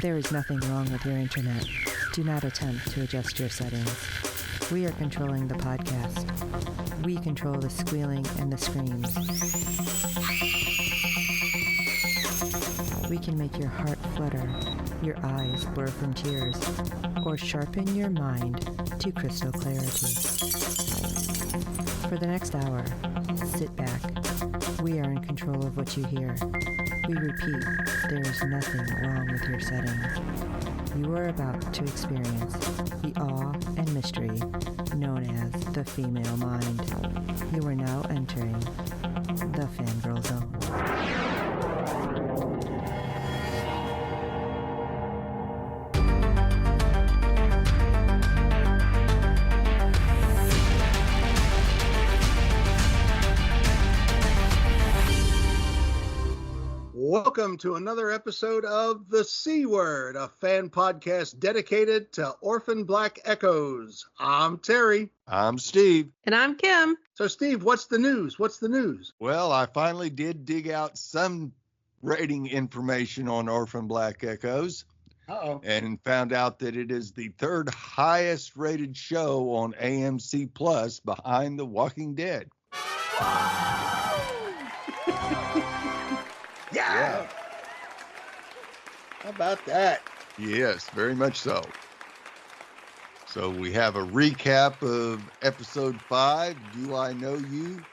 There is nothing wrong with your internet. Do not attempt to adjust your settings. We are controlling the podcast. We control the squealing and the screams. We can make your heart flutter, your eyes blur from tears, or sharpen your mind to crystal clarity. For the next hour, sit back. We are in control of what you hear. We repeat, there is nothing wrong with your settings. You are about to experience the awe and mystery known as the female mind. You are now entering the Fangirl Zone. Welcome to another episode of The C Word, a fan podcast dedicated to Orphan Black Echoes. I'm Terry. I'm Steve. And I'm Kim. So, Steve, what's the news? Well, I finally did dig out some rating information on Orphan Black Echoes. And found out that it is the third highest rated show on AMC Plus behind The Walking Dead. Yeah. How about that? Yes, very much so. So we have a recap of episode 5, Do I Know You?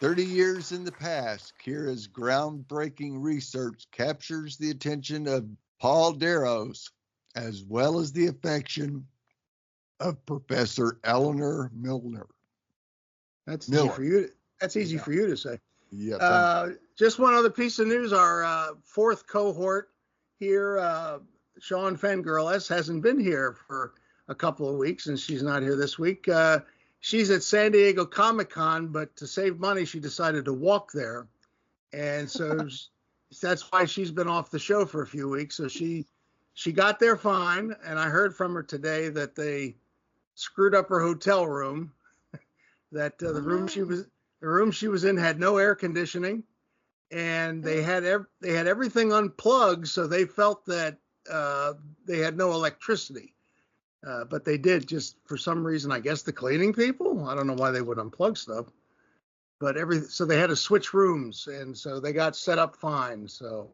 30 years in the past, Kira's groundbreaking research captures the attention of Paul Darrows, as well as the affection of Professor Eleanor Milner. That's easy for you. That's easy for you to say. Yeah. Just one other piece of news. Our fourth cohort here, Sean Fangirl S, hasn't been here for a couple of weeks, and she's not here this week. She's at San Diego Comic-Con, but to save money, she decided to walk there. And so that's why she's been off the show for a few weeks. So she got there fine, and I heard from her today that they screwed up her hotel room, that the room she was in had no air conditioning, and they had everything unplugged, so they felt that they had no electricity. But they did, just for some reason, I guess the cleaning people. I don't know why they would unplug stuff, but so they had to switch rooms, and so they got set up fine. So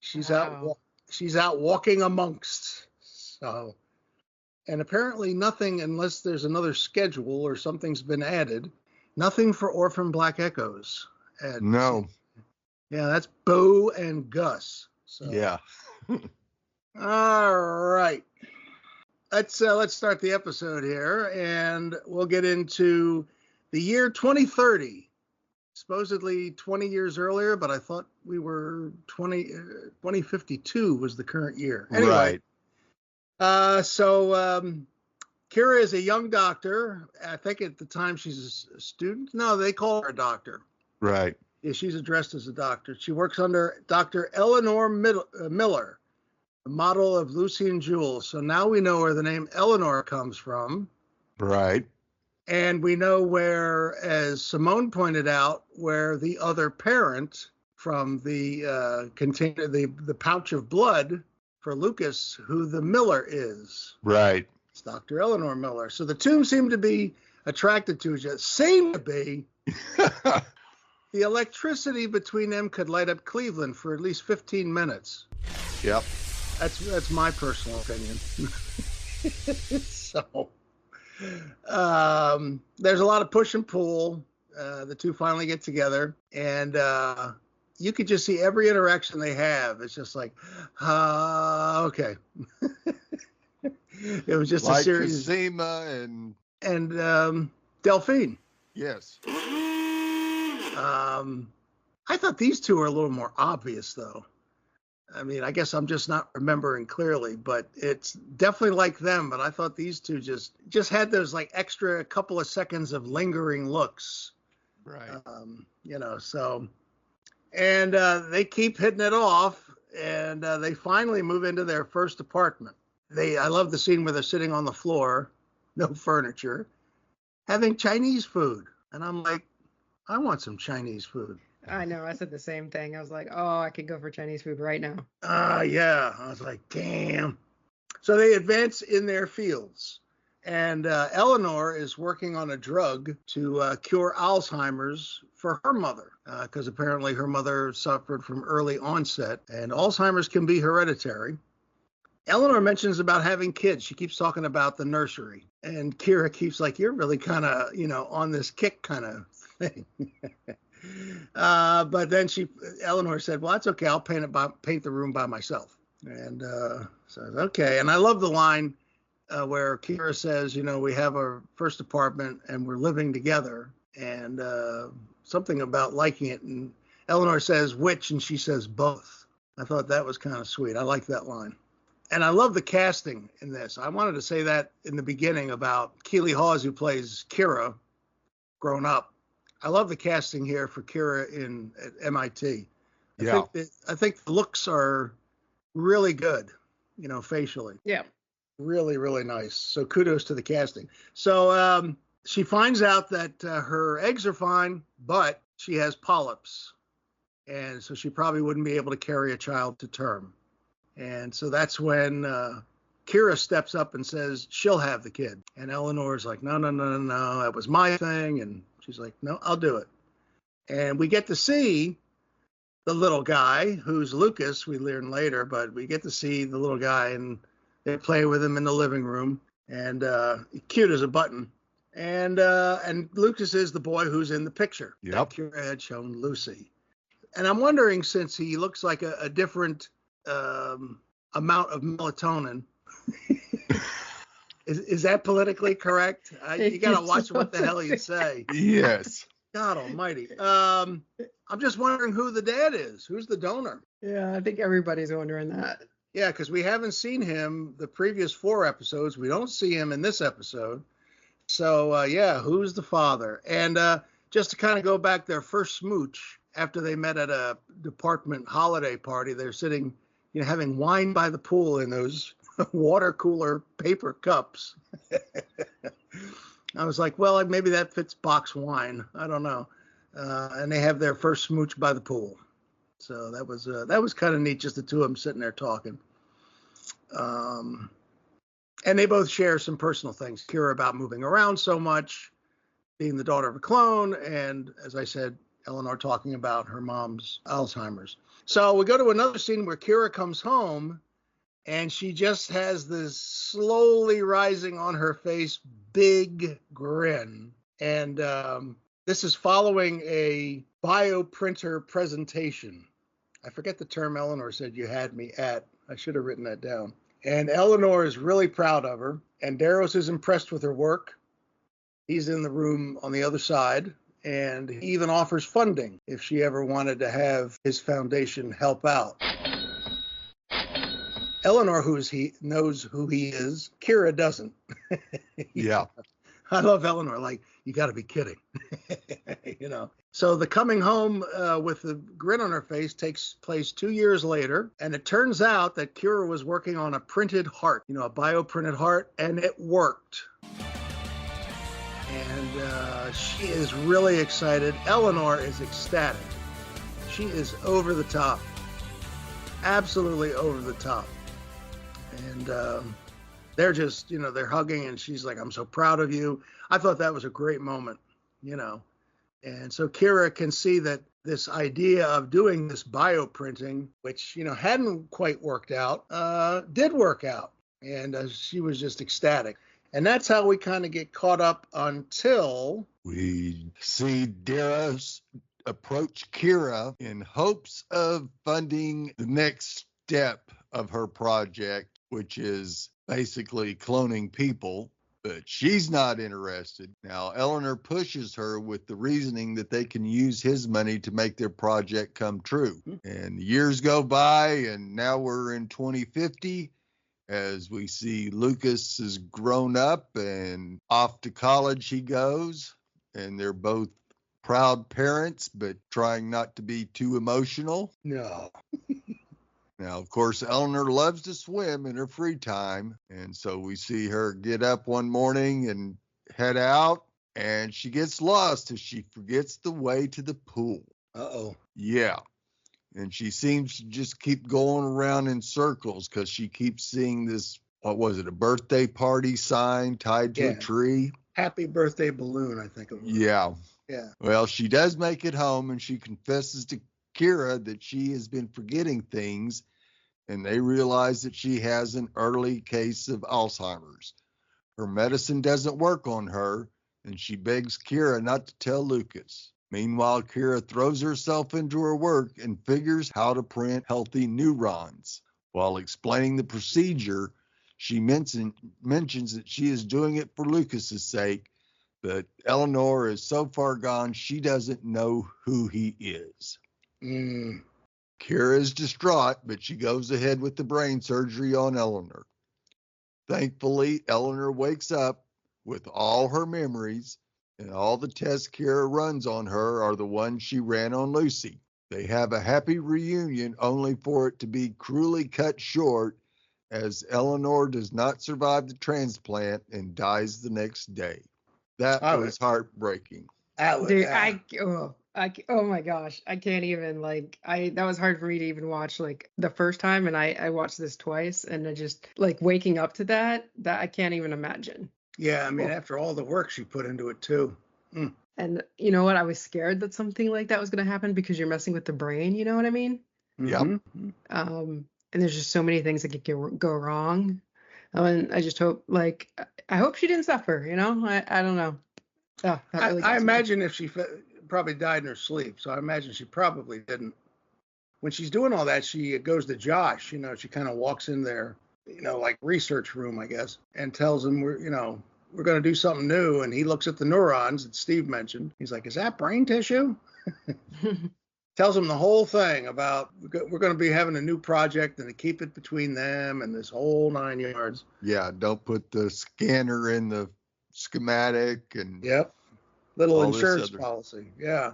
she's out walking amongst. So, and apparently nothing, unless there's another schedule or something's been added. Nothing for Orphan Black Echoes. No. Yeah, that's Bo and Gus. So. Yeah. All right. Let's start the episode here, and we'll get into the year 2030. Supposedly 20 years earlier, but I thought we were 2052 was the current year. Anyway. Right. Kira is a young doctor. I think at the time she's a student. No, they call her a doctor. Right. Yeah, she's addressed as a doctor. She works under Dr. Eleanor Miller, the model of Lucy and Jules. So now we know where the name Eleanor comes from. Right. And we know where, as Simone pointed out, where the other parent from the container, the pouch of blood for Lucas, who the Miller is. Right. It's Dr. Eleanor Miller. So the two seem to be attracted to each other. Seem to be. The electricity between them could light up Cleveland for at least 15 minutes. Yep. That's my personal opinion. So there's a lot of push and pull. The two finally get together, and you could just see every interaction they have. It's just like, okay. It was just like a series. Cosima and Delphine. Yes. I thought these two were a little more obvious, though. I mean, I guess I'm just not remembering clearly, but it's definitely like them. But I thought these two just had those like extra couple of seconds of lingering looks. Right. So, and they keep hitting it off, and they finally move into their first apartment. I love the scene where they're sitting on the floor, no furniture, having Chinese food. And I'm like, I want some Chinese food. I know. I said the same thing. I was like, oh, I could go for Chinese food right now. Yeah. I was like, damn. So they advance in their fields. And Eleanor is working on a drug to cure Alzheimer's for her mother, because apparently her mother suffered from early onset, and Alzheimer's can be hereditary. Eleanor mentions about having kids. She keeps talking about the nursery. And Kira keeps like, you're really kind of, on this kick kind of thing. But then Eleanor said, well, that's okay. I'll paint the room by myself. And says, okay. And I love the line where Kira says, we have our first apartment and we're living together, and something about liking it. And Eleanor says, which? And she says, both. I thought that was kind of sweet. I like that line. And I love the casting in this. I wanted to say that in the beginning about Keely Hawes, who plays Kira grown up. I love the casting here for Kira at MIT. I think the looks are really good, facially. Yeah. Really, really nice. So kudos to the casting. So she finds out that her eggs are fine, but she has polyps. And so she probably wouldn't be able to carry a child to term. And so that's when Kira steps up and says she'll have the kid. And Eleanor's like, no, that was my thing. And she's like, no, I'll do it. And we get to see the little guy, who's Lucas, we learn later, but we get to see the little guy, and they play with him in the living room, and cute as a button. And Lucas is the boy who's in the picture. Yep. That Kira had shown Lucy. And I'm wondering, since he looks like a different amount of melatonin, is that politically correct? You got to watch what the hell you say. Yes. God almighty. I'm just wondering who the dad is. Who's the donor? Yeah, I think everybody's wondering that. Yeah, because we haven't seen him the previous 4 episodes. We don't see him in this episode. So, who's the father? And just to kind of go back, their first smooch after they met at a department holiday party, they're sitting, having wine by the pool in those water cooler paper cups. I was like, well, maybe that fits box wine. I don't know. And they have their first smooch by the pool. So that was kind of neat, just the two of them sitting there talking. And they both share some personal things. Kira about moving around so much, being the daughter of a clone, and as I said, Eleanor talking about her mom's Alzheimer's. So we go to another scene where Kira comes home, and she just has this slowly rising on her face big grin. And this is following a bioprinter presentation. I forget the term Eleanor said you had me at. I should have written that down. And Eleanor is really proud of her. And Daros is impressed with her work. He's in the room on the other side. And he even offers funding if she ever wanted to have his foundation help out. Eleanor knows who he is. Kira doesn't. Yeah. I love Eleanor. Like, you got to be kidding. So the coming home with the grin on her face takes place 2 years later. And it turns out that Kira was working on a printed heart, a bioprinted heart, and it worked. And she is really excited. Eleanor is ecstatic. She is over the top. Absolutely over the top. And they're just, they're hugging, and she's like, I'm so proud of you. I thought that was a great moment, And so Kira can see that this idea of doing this bioprinting, which, hadn't quite worked out, did work out. And she was just ecstatic. And that's how we kind of get caught up until we see Daros approach Kira in hopes of funding the next step of her project, which is basically cloning people, but she's not interested. Now, Eleanor pushes her with the reasoning that they can use his money to make their project come true. And years go by, and now we're in 2050, as we see Lucas has grown up and off to college he goes, and they're both proud parents, but trying not to be too emotional. No. Now, of course, Eleanor loves to swim in her free time, and so we see her get up one morning and head out, and she gets lost as she forgets the way to the pool. Uh-oh. Yeah. And she seems to just keep going around in circles because she keeps seeing this, what was it, a birthday party sign tied to a Yeah. tree? Happy birthday balloon, I think it was. Yeah. Yeah. Well, she does make it home and she confesses to Kira that she has been forgetting things, and they realize that she has an early case of Alzheimer's. Her medicine doesn't work on her, and she begs Kira not to tell Lucas. Meanwhile, Kira throws herself into her work and figures how to print healthy neurons. While explaining the procedure, she mentions that she is doing it for Lucas's sake, but Eleanor is so far gone she doesn't know who he is. Mm. Kira is distraught, but she goes ahead with the brain surgery on Eleanor. Thankfully, Eleanor wakes up with all her memories, and all the tests Kira runs on her are the ones she ran on Lucy. They have a happy reunion only for it to be cruelly cut short as Eleanor does not survive the transplant and dies the next day. That was heartbreaking. Dude, oh my gosh, I can't even that was hard for me to even watch like the first time, and I watched this twice, and I just like waking up to that I can't even imagine. Yeah, I mean, after all the work she put into it too. Mm. And you know what? I was scared that something like that was going to happen because you're messing with the brain. You know what I mean? Yep. Mm-hmm. And there's just so many things that could go wrong. And I just hope, I hope she didn't suffer. You know, I don't know. Oh, that really I imagine if she probably died in her sleep, so I imagine she probably didn't. When she's doing all that, she goes to Josh. You know, she kind of walks in there, you know, like research room, I guess, and tells him we're going to do something new. And he looks at the neurons that Steve mentioned. He's like, is that brain tissue? Tells him the whole thing about we're going to be having a new project and to keep it between them and this whole 9 yards. Yeah, don't put the scanner in the schematic and yep, little insurance policy. Yeah,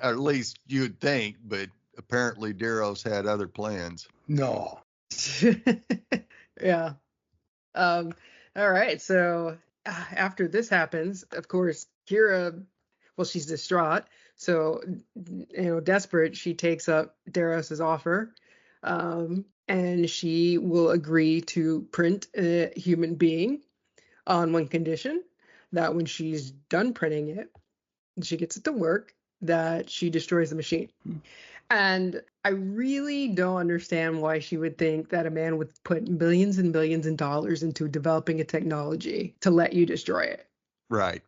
at least you'd think, but apparently Darrow's had other plans. No. Yeah. All right. So after this happens, of course, Kira, well, she's distraught. So, desperate, she takes up Darrow's offer, and she will agree to print a human being on one condition, that when she's done printing it, she gets it to work, that she destroys the machine. And I really don't understand why she would think that a man would put millions and billions of dollars into developing a technology to let you destroy it. Right.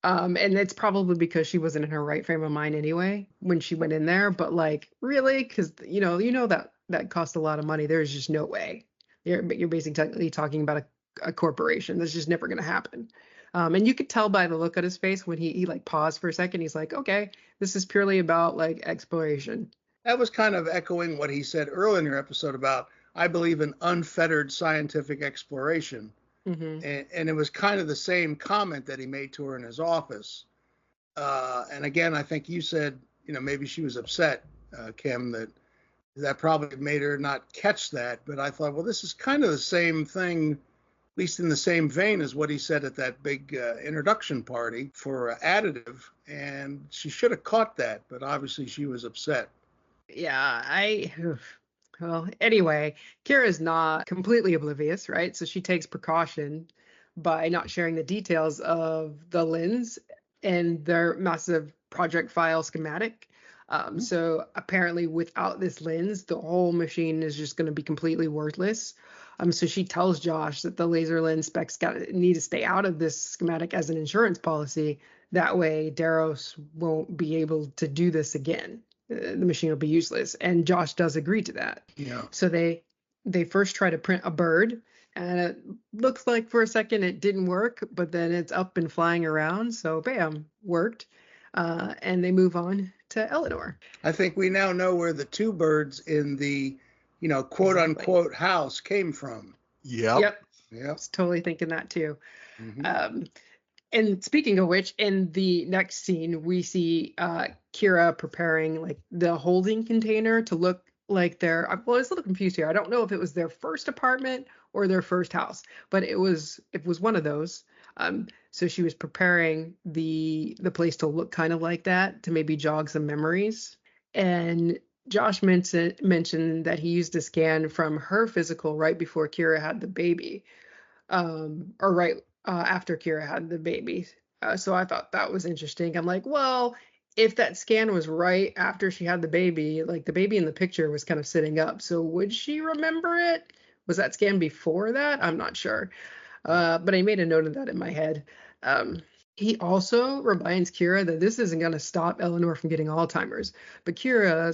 And it's probably because she wasn't in her right frame of mind anyway when she went in there. But really, because that cost a lot of money. There's just no way. You're basically talking about a corporation. That's just never going to happen. And you could tell by the look on his face when he paused for a second. He's like, okay, this is purely about exploration. That was kind of echoing what he said earlier in your episode about, I believe in unfettered scientific exploration. Mm-hmm. And it was kind of the same comment that he made to her in his office. And again, I think you said, maybe she was upset, Kim, that probably made her not catch that. But I thought, well, this is kind of the same thing, at least in the same vein as what he said at that big introduction party for additive. And she should have caught that, but obviously she was upset. Yeah, well, anyway, Kira's not completely oblivious, right? So she takes precaution by not sharing the details of the lens and their massive project file schematic. So apparently without this lens, the whole machine is just going to be completely worthless. So she tells Josh that the laser lens specs need to stay out of this schematic as an insurance policy. That way, Darros won't be able to do this again. The machine will be useless. And Josh does agree to that. Yeah. So they first try to print a bird, and it looks like for a second it didn't work, but then it's up and flying around. So bam, worked. And they move on to Eleanor. I think we now know where the two birds in the, quote unquote house came from. Yep. I was totally thinking that too. Mm-hmm. And speaking of which, in the next scene, we see Kira preparing the holding container to look like their. Well, I was a little confused here. I don't know if it was their first apartment or their first house, but it was one of those. So she was preparing the place to look kind of like that, to maybe jog some memories. And Josh mentioned that he used a scan from her physical right before Kira had the baby, or right after Kira had the baby. So I thought that was interesting. I'm like, well, if that scan was right after she had the baby, like the baby in the picture was kind of sitting up, so would she remember it? Was that scan before that? I'm not sure. But I made a note of that in my head. He also reminds Kira that this isn't going to stop Eleanor from getting Alzheimer's, but Kira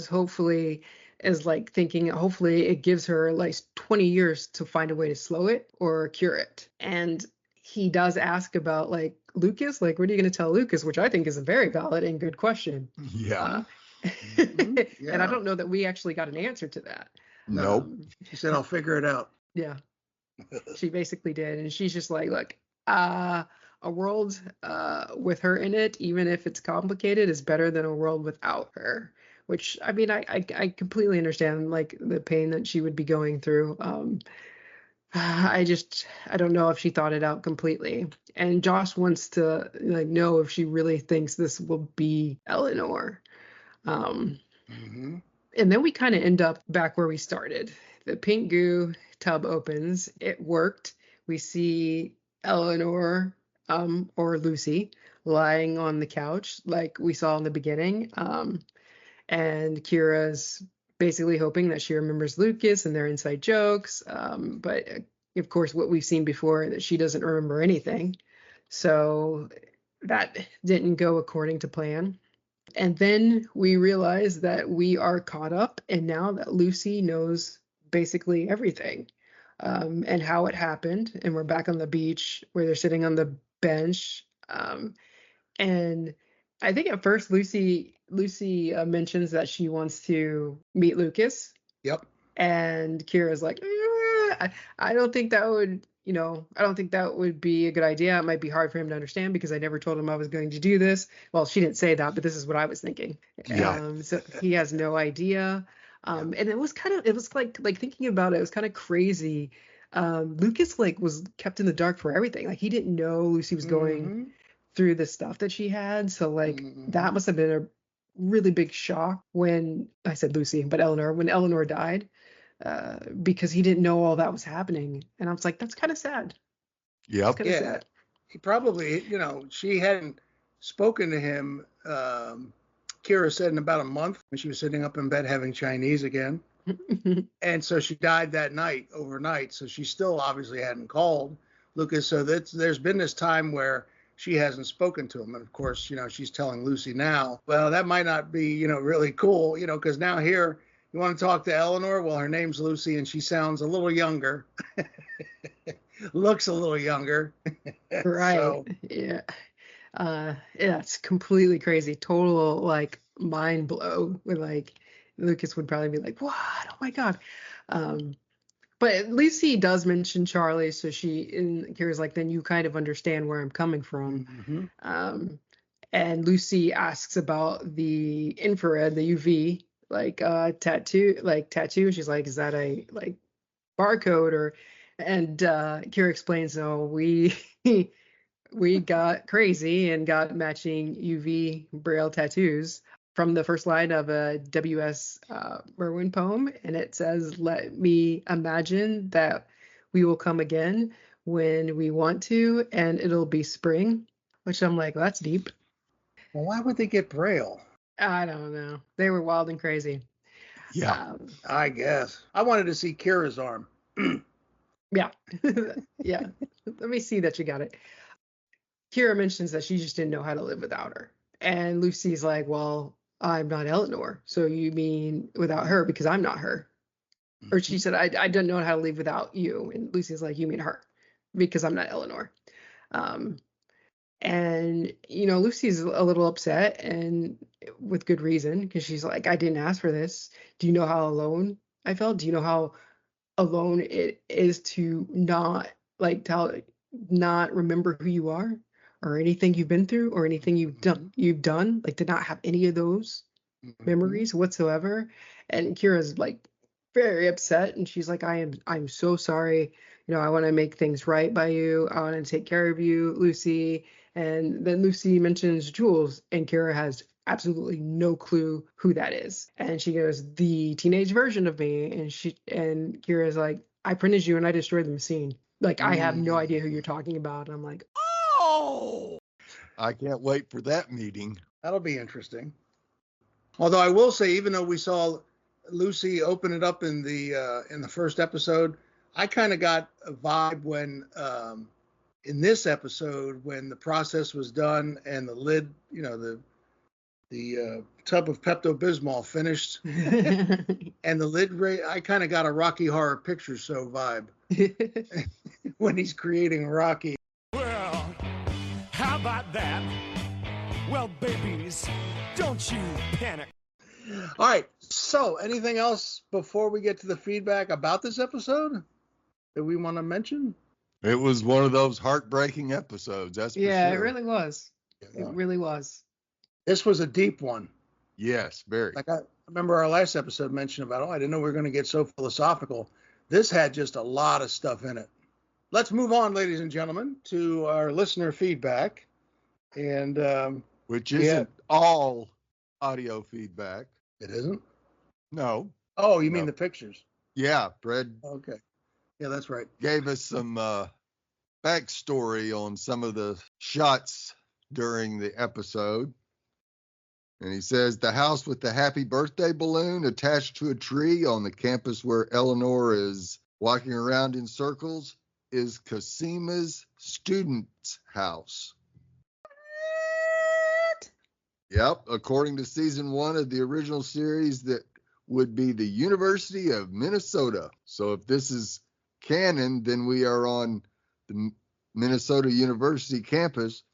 is like thinking, hopefully it gives her like 20 years to find a way to slow it or cure it. And he does ask about like Lucas, like, what are you going to tell Lucas? Which I think is a very valid and good question. Yeah. And I don't know that we actually got an answer to that. Nope. She said, I'll figure it out. Yeah. She basically did. And she's just like, look, a world with her in it, even if it's complicated, is better than a world without her. Which, I mean, I completely understand like the pain that she would be going through. I don't know if she thought it out completely. And Josh wants to like know if she really thinks this will be Eleanor. And then we kind of end up back where we started. The pink goo tub opens. It worked. We see Eleanor or Lucy lying on the couch like we saw in the beginning. And Kira's basically hoping that she remembers Lucas and their inside jokes. But of course, what we've seen before, that she doesn't remember anything. So that didn't go according to plan. And then we realize that we are caught up, and now that Lucy knows basically everything, and how it happened. And we're back on the beach where they're sitting on the bench. And I think at first Lucy mentions that she wants to meet Lucas. Yep. And Kira's like, I don't think that would, I don't think that would be a good idea. It might be hard for him to understand because I never told him I was going to do this. Well, she didn't say that, but this is what I was thinking. Yeah. So he has no idea. And it was like thinking about it, it was kind of crazy. Lucas like was kept in the dark for everything. Like he didn't know Lucy was going through the stuff that she had. So like that must have been a really big shock when I said Lucy, but when Eleanor died. Because he didn't know all that was happening. And I was like, that's kind of sad. Yep. Yeah. Sad. He probably, she hadn't spoken to him, Kira said, in about a month, when she was sitting up in bed having Chinese again. And so she died that night, overnight. So she still obviously hadn't called Lucas. So there's been this time where she hasn't spoken to him. And of course, she's telling Lucy now, well, that might not be, really cool, because now here, you want to talk to Eleanor? Well, her name's Lucy, and she sounds a little younger. Looks a little younger. Right. So, yeah. Yeah, it's completely crazy. Total, like, mind blow. With, like, Lucas would probably be like, what? Oh, my God. But Lucy does mention Charlie, so Kira's like, then you kind of understand where I'm coming from. And Lucy asks about the infrared, the UV, tattoo. She's like, is that a like barcode and Kira explains, no, we got crazy and got matching UV braille tattoos from the first line of a W.S. Merwin poem, and it says, let me imagine that we will come again when we want to, and it'll be spring. Which I'm like, well, that's deep. Well, why would they get braille? I don't know. They were wild and crazy. Yeah. I guess. I wanted to see Kira's arm. Yeah. Yeah. Let me see that you got it. Kira mentions that she just didn't know how to live without her. And Lucy's like, well, I'm not Eleanor. So you mean without her because I'm not her. Or she said, I don't know how to live without you. And Lucy's like, you mean her because I'm not Eleanor. And, Lucy's a little upset, and with good reason, because she's like, I didn't ask for this. Do you know how alone I felt? Do you know how alone it is to not remember who you are or anything you've been through or anything you've done, like to not have any of those memories whatsoever? And Kira's like very upset, and she's like, I'm so sorry. I want to make things right by you. I want to take care of you, Lucy. And then Lucy mentions Jules, and Kira has absolutely no clue who that is. And she goes, the teenage version of me. And Kira's like, I printed you and I destroyed the machine. Like, I have no idea who you're talking about. And I'm like, oh, I can't wait for that meeting. That'll be interesting. Although I will say, even though we saw Lucy open it up in the first episode, I kind of got a vibe when in this episode, when the process was done and the lid, the tub of Pepto-Bismol finished and the lid, I kind of got a Rocky Horror Picture Show vibe when he's creating Rocky. Well, how about that? Well, babies, don't you panic. All right. So anything else before we get to the feedback about this episode that we want to mention? It was one of those heartbreaking episodes. That's for yeah, sure. it really was. Yeah. It really was. This was a deep one. Yes, very. Like I remember our last episode mentioned about, I didn't know we were going to get so philosophical. This had just a lot of stuff in it. Let's move on, ladies and gentlemen, to our listener feedback. And which isn't all audio feedback. It isn't? No. Oh, you mean the pictures? Yeah, Fred. Okay. Yeah, that's right. Gave us some backstory on some of the shots during the episode. And he says the house with the happy birthday balloon attached to a tree on the campus where Eleanor is walking around in circles is Cosima's student's house. What? Yep, according to season 1 of the original series, that would be the University of Minnesota. So if this is canon, then we are on the Minnesota University campus,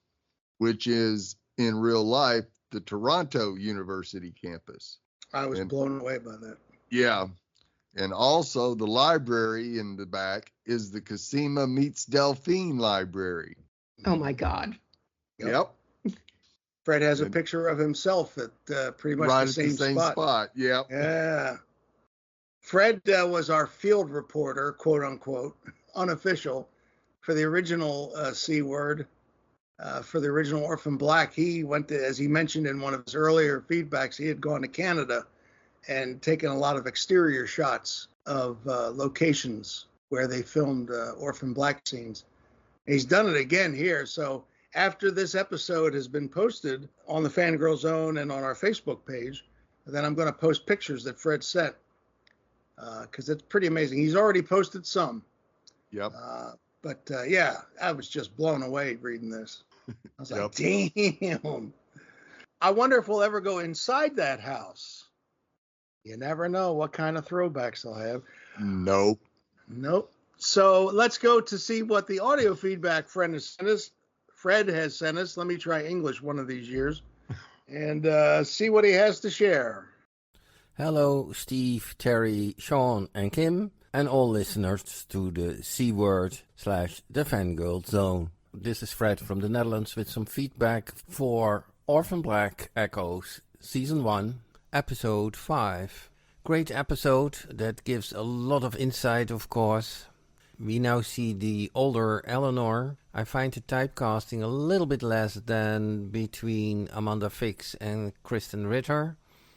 which is in real life the Toronto University campus. I was blown away by that. Yeah. And also the library in the back is the Cosima meets Delphine library. Oh my God. Yep. Fred has a picture of himself at pretty much right the same spot. Yep. Yeah. Fred was our field reporter, quote unquote, unofficial, for the original C word, for the original Orphan Black. He went to, as he mentioned in one of his earlier feedbacks, he had gone to Canada and taken a lot of exterior shots of locations where they filmed Orphan Black scenes. He's done it again here. So after this episode has been posted on the Fangirl Zone and on our Facebook page, then I'm going to post pictures that Fred sent because it's pretty amazing. He's already posted some. Yep. But yeah, I was just blown away reading this. I was like, damn. I wonder if we'll ever go inside that house. You never know what kind of throwbacks they'll have. Nope. So let's go to see what the audio feedback Fred has sent us. Let me try English one of these years and see what he has to share. Hello, Steve, Terry, Sean, and Kim, and all listeners to the C-Word / the Fangirl Zone. This is Fred from the Netherlands with some feedback for Orphan Black Echoes, Season 1, Episode 5. Great episode that gives a lot of insight, of course. We now see the older Eleanor. I find the typecasting a little bit less than between Amanda Fix and Kristen Ritter.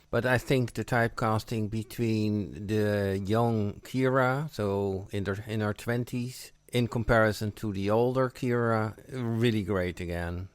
But I think the typecasting between the young Kira, so in her 20s, in comparison to the older Kira, really great again.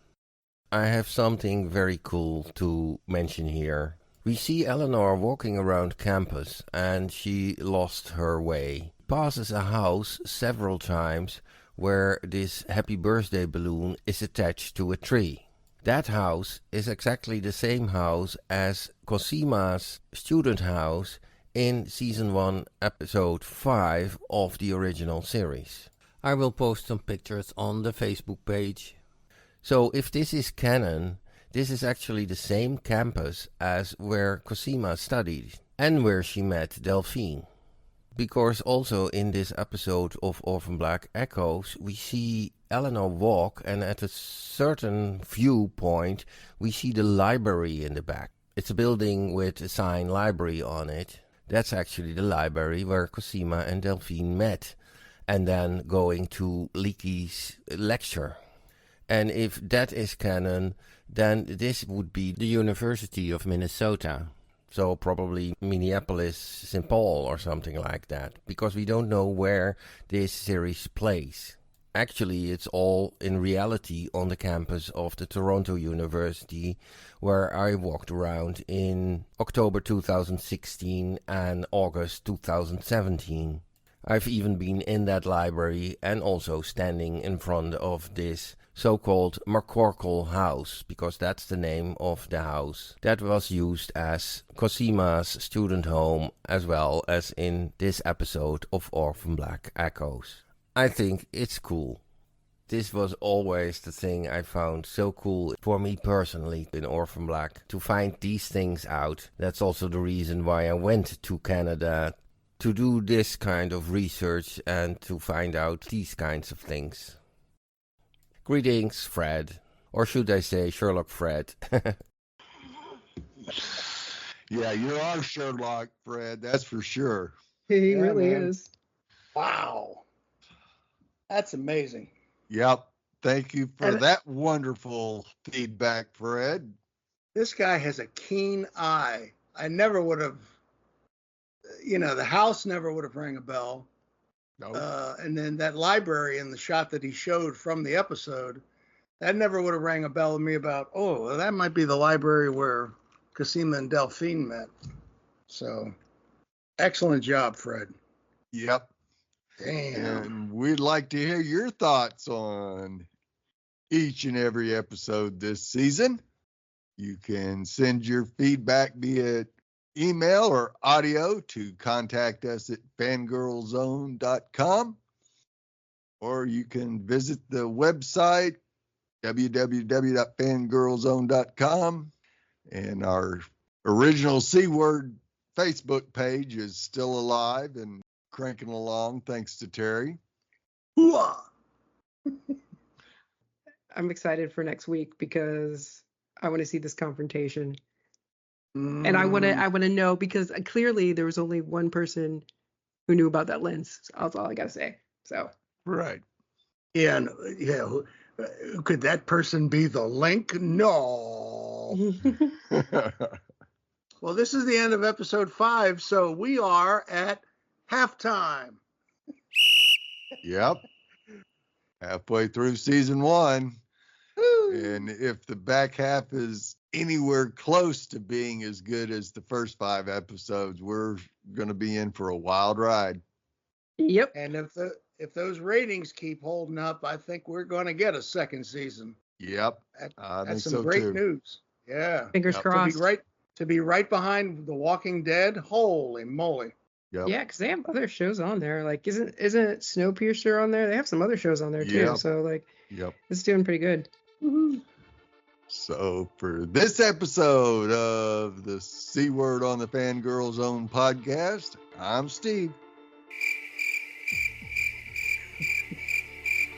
I have something very cool to mention here. We see Eleanor walking around campus and she lost her way. Passes a house several times where this happy birthday balloon is attached to a tree. That house is exactly the same house as Cosima's student house in Season 1, Episode 5 of the original series. I will post some pictures on the Facebook page. So if this is canon, this is actually the same campus as where Cosima studied and where she met Delphine. Because also in this episode of Orphan Black Echoes, we see Eleanor walk, and at a certain viewpoint, we see the library in the back. It's a building with a sign library on it. That's actually the library where Cosima and Delphine met, and then going to Leaky's lecture. And if that is canon, then this would be the University of Minnesota. So probably Minneapolis, St. Paul or something like that. Because we don't know where this series plays. Actually, it's all in reality on the campus of the Toronto University, where I walked around in October 2016 and August 2017. I've even been in that library and also standing in front of this so-called McCorkle House, because that's the name of the house that was used as Cosima's student home, as well as in this episode of Orphan Black Echoes. I think it's cool. This was always the thing I found so cool for me personally in Orphan Black, to find these things out. That's also the reason why I went to Canada to do this kind of research and to find out these kinds of things. Greetings, Fred. Or should I say Sherlock Fred? Yeah, you are Sherlock, Fred, that's for sure. He Yeah, really man. is. Wow. That's amazing. Yep. Thank you for And- that wonderful feedback, Fred. This guy has a keen eye. I never would have, the house never would have rang a bell. No. And then that library and the shot that he showed from the episode, that never would have rang a bell with me about, oh, well, that might be the library where Cosima and Delphine met. So, excellent job, Fred. Yep. Damn. And we'd like to hear your thoughts on each and every episode this season. You can send your feedback via email or audio to contact us at fangirlzone.com, or you can visit the website www.fangirlzone.com, and our original C Word Facebook page is still alive and cranking along thanks to Terry. Hooah! I'm excited for next week because I want to see this confrontation. And I want to know, because clearly there was only one person who knew about that lens. So that's all I got to say. So Right. Yeah, could that person be the link? No. Well, this is the end of episode 5, so we are at halftime. Yep. Halfway through season 1. Woo. And if the back half is anywhere close to being as good as the first 5 episodes, we're going to be in for a wild ride. Yep. And if those ratings keep holding up, I think we're going to get a second season. Yep. I think That's some so great too. news. Yeah. Fingers Yep. crossed. To be right behind The Walking Dead. Holy moly. Yep. Yeah, because they have other shows on there. Like, isn't Snowpiercer on there? They have some other shows on there too. Yep. So like, Yep. it's doing pretty good. So for this episode of the C Word on the Fangirl Zone podcast, I'm Steve.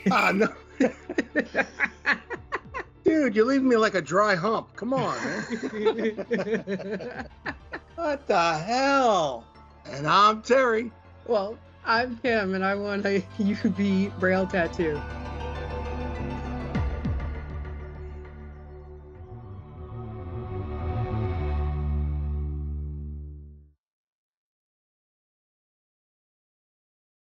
No. Dude, you're leaving me like a dry hump. Come on, man. What the hell? And I'm Terry. Well, I'm Kim, and I want a UV Braille tattoo.